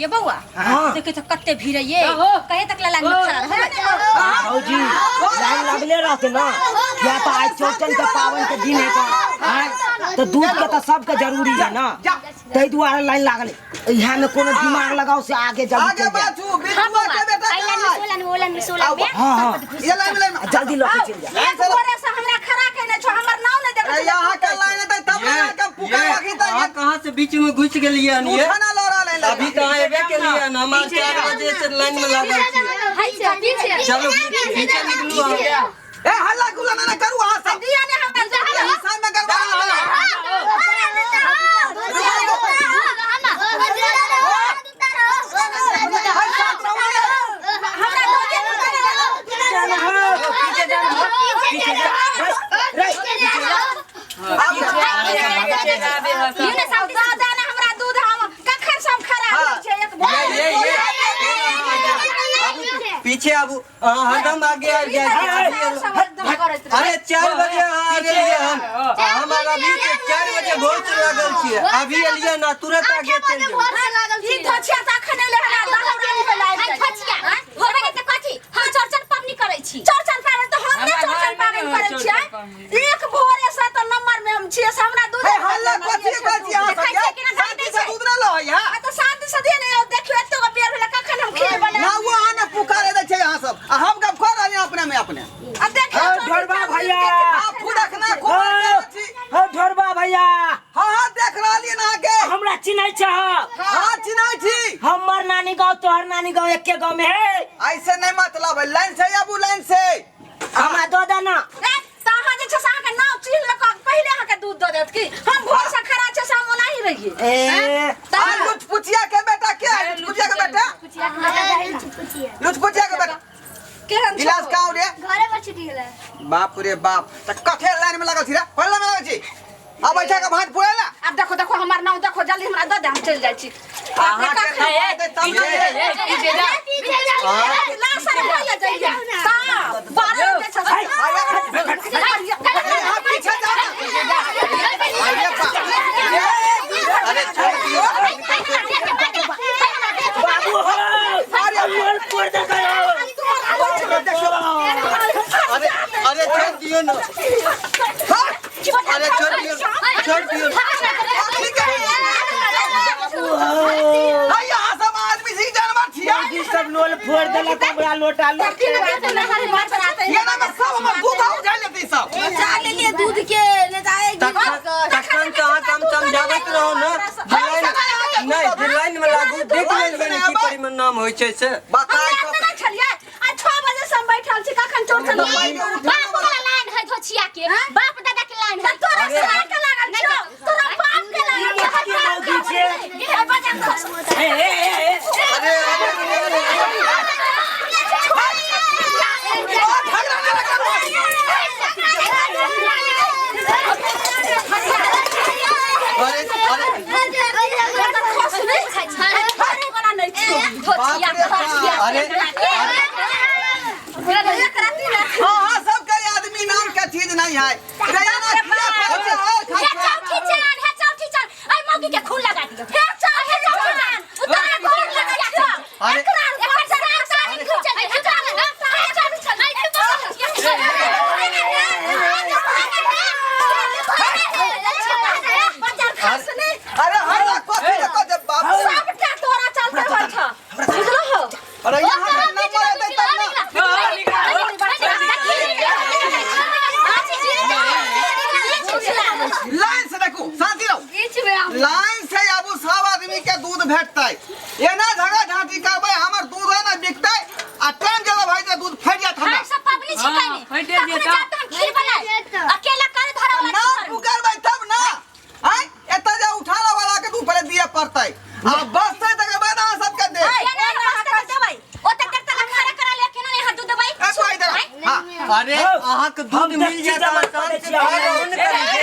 ये बउआ देखे तो कत्ते भीड़ है ये कहे तक लाइन में खड़ा है भौजी लाइन लगले रहते ना या तो आज चौचन के पावन के दिन है का तो दूध के तो सबके जरूरी है ना तई दुआरे लाइन लागले यहाँ में कोनो दिमाग लगाओ से आगे जल्दी बाजू बिटुआ के बेटा ओलन में सोलन में हां ये लाइन जल्दी लो चल जा एक बोरे से हमरा खड़ा कहने छो हमर नाव नहीं देखो यहाँ का लाइन है तब यहाँ का पुकार की तक आप कहां से बीच में घुस गेलिए ये खाना लड़ा ले अभी कहां एबे के लिए ना हमार 4 बजे से लाइन में लागल छी चलो पीछे निकलू हम ए हल्ला गुल्ला ना करू वहां से दिया ने हम हिसाब में करवा पीछे अब हरदम आगे आ जाए। अरे 4 बजे आ गए हम अभी 4 बजे बहुत लागल छी अभी एलिए ना तुरंत आगे चल जाओ ई धछिया त खने ले हला दहल गेली पे लाइव धछिया होबे के त कथि हम चौरचन पावनी करै छी चौरचन पावनी त हम ने चौरचन पावनी करै छी एक भोरे से त नंबर में हम छी हमरा दूध हल्ला कथि आ सके से दूध ना लो यहां त शांति से दे ने देखियो एतो के पेड़ भेला कखन हम खेल बना ना वो आने पुकारे दे छै यहां सब हम कब कर रहे अपने में अपने आ देखियो ढोरबा भैया आप खुद रखना खूब हो ढोरबा भैया हां देख रहलिए ना के हमरा चिन्है छ हां चिन्है छी हमर नानी गांव तोहर नानी गांव एके गांव में है ऐसे नहीं मतलब है लाइन से या लाइन से हमरा दो देना ताहा जे छ सा के नाव चिन्ह लक पहले हा के दूध दे देत की हम भोर से खड़ा छ सामो नहीं रहिए ए लुच पुचिया के बेटा क्या है लुच पुचिया के बेटा लुच पुचिया के बेटा केहन इलाज काऊ रे घरे पर छुटी गेलै बाप रे बाप त कथे लाइन में लागल छी रे पहले में लागल छी अब बैठा के भात पुएला अब देखो देखो हमार नाव देखो जल्दी हमरा दे दे हम चल जाई छी आहा के खा दे तब पीछे जा ला सर भइले जाइए ता 12 बजे से पीछे जा अरे बाप अरे छोड़ दियो बाबू हो अरे मोर पर दे गयो अरे छोड़ दियो ना अरे छोड़ दियो यहाँ सब आदमी सी जानवर छिया जी सब लोल फोड़ देला हमरा लोटा लोट ये ना सब हम दूध हो जाए लेते सब चाल लिए दूध के ले जाएगी तखन कहां कम समझावत रहो ना नहीं लाइन में लागू देख लेबे की परिणाम होय छै से बताई तो नहीं छलिए आ 6 बजे से हम बैठल छी कखन चौरचन बाप वाला लाइन है धोछिया के बाप दादा के लाइन है तोरा से के लागल छौ तोरा बाप के लागल ये बजन हां सब के आदमी नाम का चीज नहीं है अरे हल्ला कथि को जब बाप सबटा तोरा चलते होय छ बुझलो हो अरे यहाँ का नंबर दे तब ना लाइन से देखो शांति रहो लाइन से अब सब आदमी के दूध भेटतै एना झगड़ा झांटी करबै हमर दूध है ना बिकतै आ टाइम जला भाई जे दूध फट जात हमरा सब पब्लिक छिकै फटे जेता खीर बनाए अकेला कर धरे वाला ना पुकारबै तब ना हैं एता जा उठाला वाला के दूध पहले दिए पड़तै आ बस से तक बाद अहाँ सब के दे देबै ओते देर तक खड़ा करा ले केना नहीं हाथ दूध देबै कोई इधर हां अरे अहाँ के दूध मिल जाता आसान से